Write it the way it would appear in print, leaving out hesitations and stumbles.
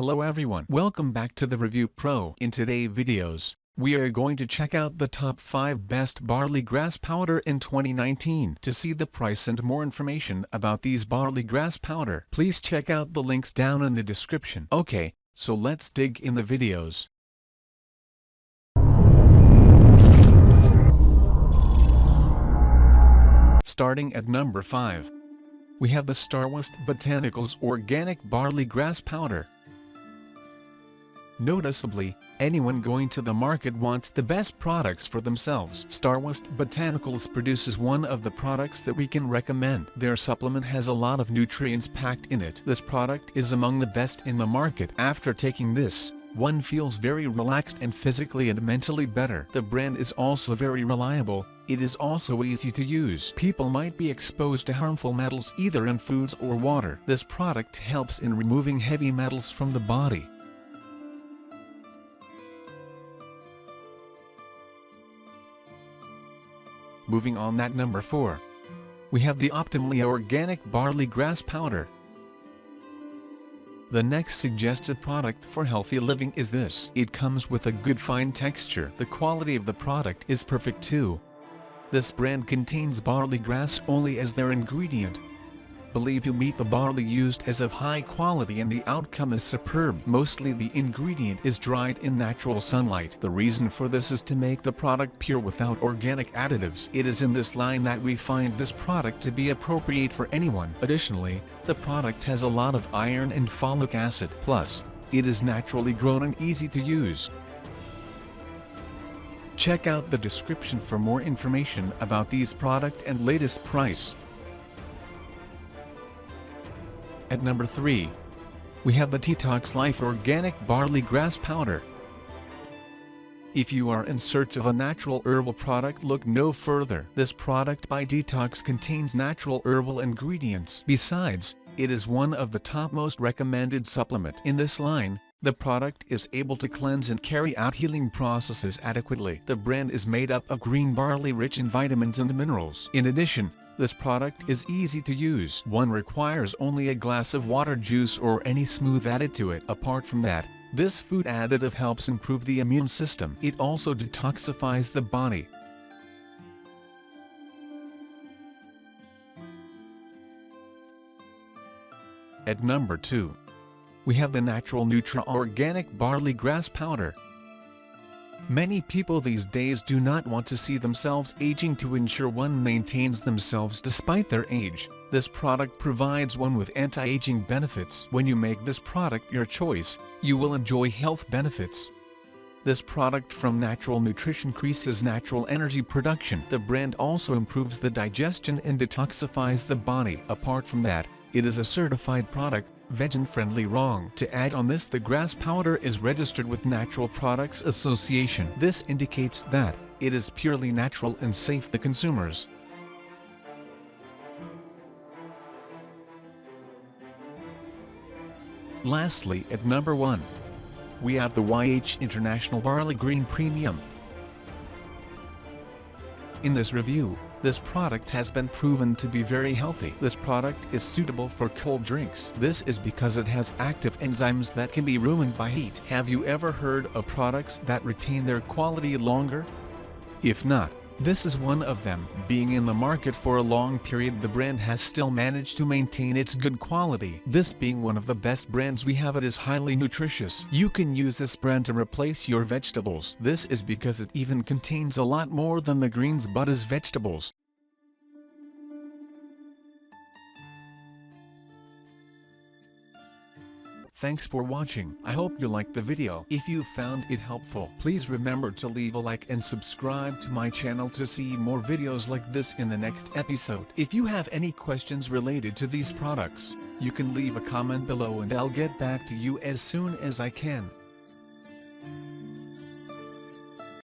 Hello everyone, welcome back to the Review Pro. In today's videos, we are going to check out the top 5 best barley grass powder in 2019. To see the price and more information about these barley grass powder, please check out the links down in the description. Okay, so let's dig in the videos. Starting at number 5. We have the Starwest Botanicals Organic Barley Grass Powder. Noticeably, anyone going to the market wants the best products for themselves. Starwest Botanicals produces one of the products that we can recommend. Their supplement has a lot of nutrients packed in it. This product is among the best in the market. After taking this, one feels very relaxed and physically and mentally better. The brand is also very reliable. It is also easy to use. People might be exposed to harmful metals either in foods or water. This product helps in removing heavy metals from the body. Moving on at number 4. We have the Optimum Organic Barley Grass Powder. The next suggested product for healthy living is this. It comes with a good fine texture. The quality of the product is perfect too. This brand contains barley grass only as their ingredient. Believe you meet the barley used as of high quality and the outcome is superb. Mostly the ingredient is dried in natural sunlight. The reason for this is to make the product pure without organic additives. It is in this line that we find this product to be appropriate for anyone. Additionally, the product has a lot of iron and folic acid. Plus, it is naturally grown and easy to use. Check out the description for more information about these product and latest price. At number 3, we have the Teatox Life Organic Barley Grass Powder. If you are in search of a natural herbal product, look no further. This product by Detox contains natural herbal ingredients. Besides, it is one of the top most recommended supplement. In this line, the product is able to cleanse and carry out healing processes adequately. The brand is made up of green barley rich in vitamins and minerals. In addition, this product is easy to use. One requires only a glass of water, juice or any smooth added to it. Apart from that, this food additive helps improve the immune system. It also detoxifies the body. At number 2. We have the natural Nutra Organic Barley Grass Powder. Many people these days do not want to see themselves aging. To ensure one maintains themselves despite their age, this product provides one with anti-aging benefits. When you make this product your choice, you will enjoy health benefits. This product from Natural Nutrition increases natural energy production. The brand also improves the digestion and detoxifies the body. Apart from that, it is a certified product, vegan-friendly. Wrong. To add on this, the grass powder is registered with Natural Products Association. This indicates that it is purely natural and safe to consumers. Lastly, at number 1, we have the YH International Barleygreen Premium. In this review, this product has been proven to be very healthy. This product is suitable for cold drinks. This is because it has active enzymes that can be ruined by heat. Have you ever heard of products that retain their quality longer? If not, this is one of them. Being in the market for a long period, the brand has still managed to maintain its good quality. This being one of the best brands we have, it is highly nutritious. You can use this brand to replace your vegetables. This is because it even contains a lot more than the greens but is vegetables. Thanks for watching. I hope you liked the video. If you found it helpful, please remember to leave a like and subscribe to my channel to see more videos like this in the next episode. If you have any questions related to these products, you can leave a comment below and I'll get back to you as soon as I can.